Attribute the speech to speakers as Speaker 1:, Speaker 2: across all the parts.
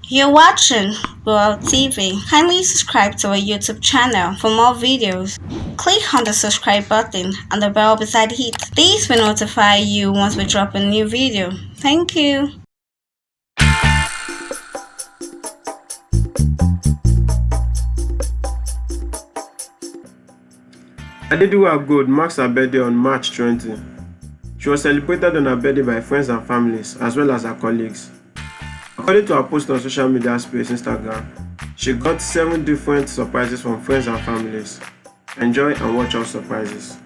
Speaker 1: You're watching World TV. Kindly subscribe to our YouTube channel for more videos. Click on the subscribe button and the bell beside it. These will notify you once we drop a new video. Thank you.
Speaker 2: Adediwura Gold marks her birthday on March 20. She was celebrated on her birthday by friends and families as well as her colleagues. According to her post on social media space Instagram, she got 7 different surprises from friends and families. Enjoy and watch all surprises.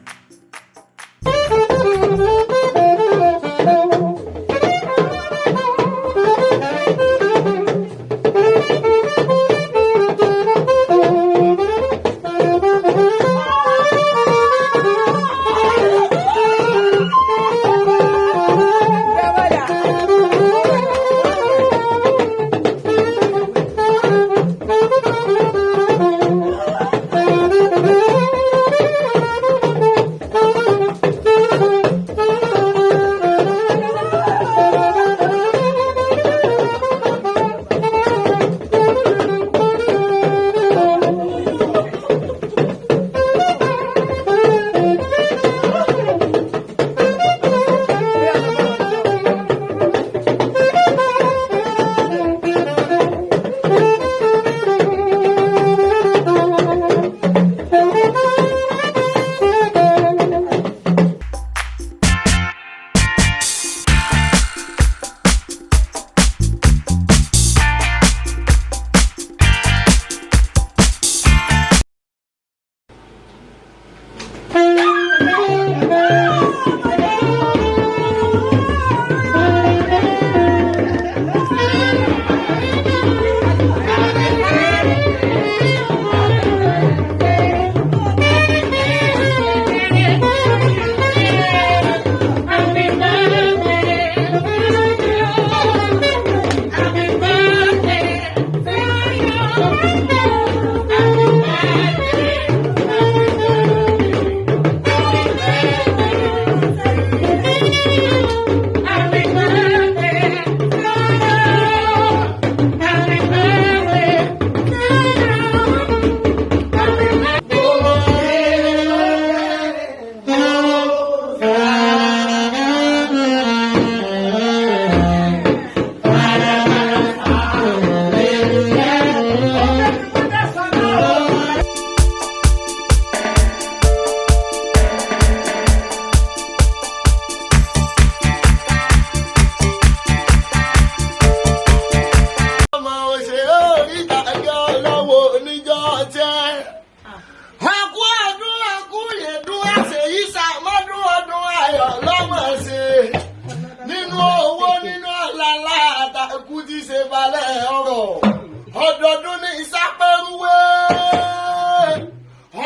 Speaker 3: Ọdọọdún ní ìsápẹ́rúwé,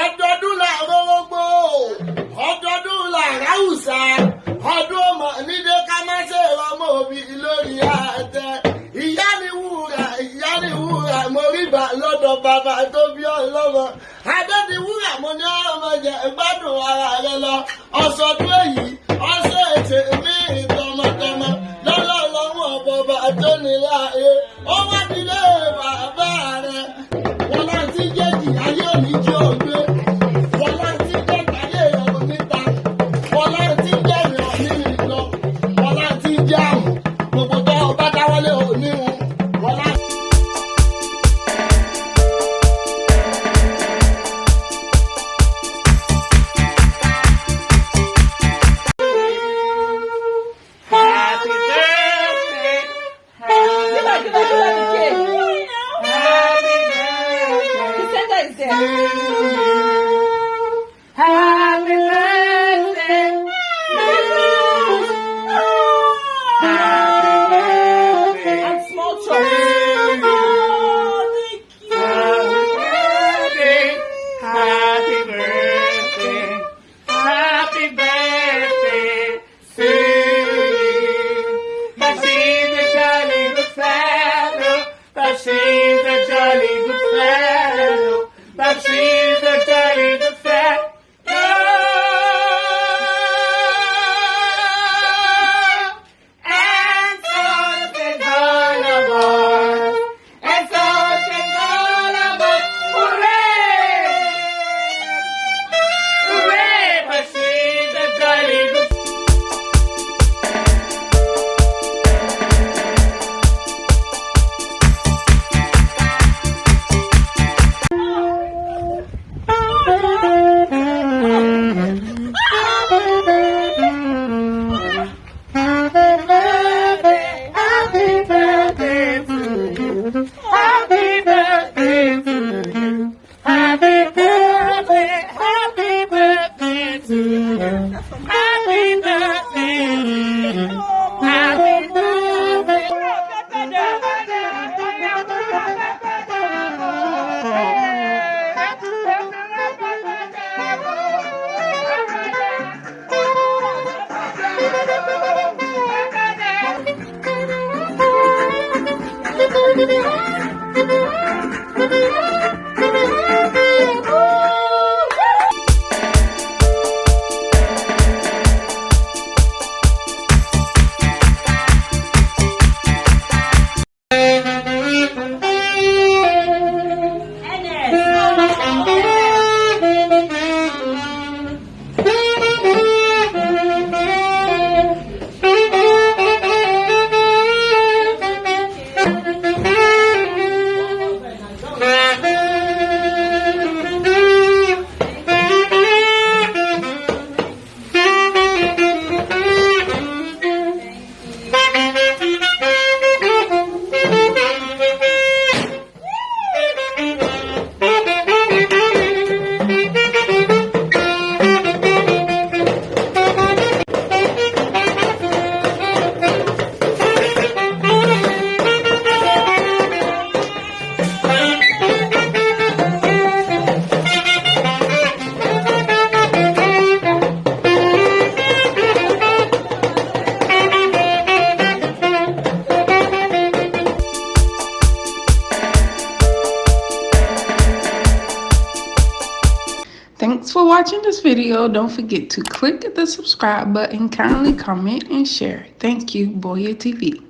Speaker 3: ọdọọdún làárọ̀ gbogbo, ọdọọdún làárá ùsà, ọdún ọmọ nílé ká má ṣe ọmọ òbí lórí àtẹ. Ìyá ni wúrà, mo rí bà lọ́dọ̀ bàbá tó bí ọlọ́mọ. Adediwura mo ní ọmọ jẹ gbádùn ara rẹ lọ. Ọ̀sọ̀dún èyí, ọ̀sẹ̀ ètè mi tọmọtọmọ, lọ́lọ́lọ́wọ́ bọ̀bà tó nílé ayé. Ó wá nílé bàbá rẹ̀, wọ́n láti jẹ́jì ayé òní jẹ́ ògbé. Wọ́n láti jẹ́jì ayé ìyàwó níta. Wọ́n láti jẹ́jì òní ìlọ. Wọ́n láti jẹ́ àmù. Gbogbo tó bá dáwọ́lé òní wọn. Wọ́n láti.
Speaker 4: Bye. Thanks for watching this video. Don't forget to click the subscribe button, kindly comment and share. Thank you, Boya TV.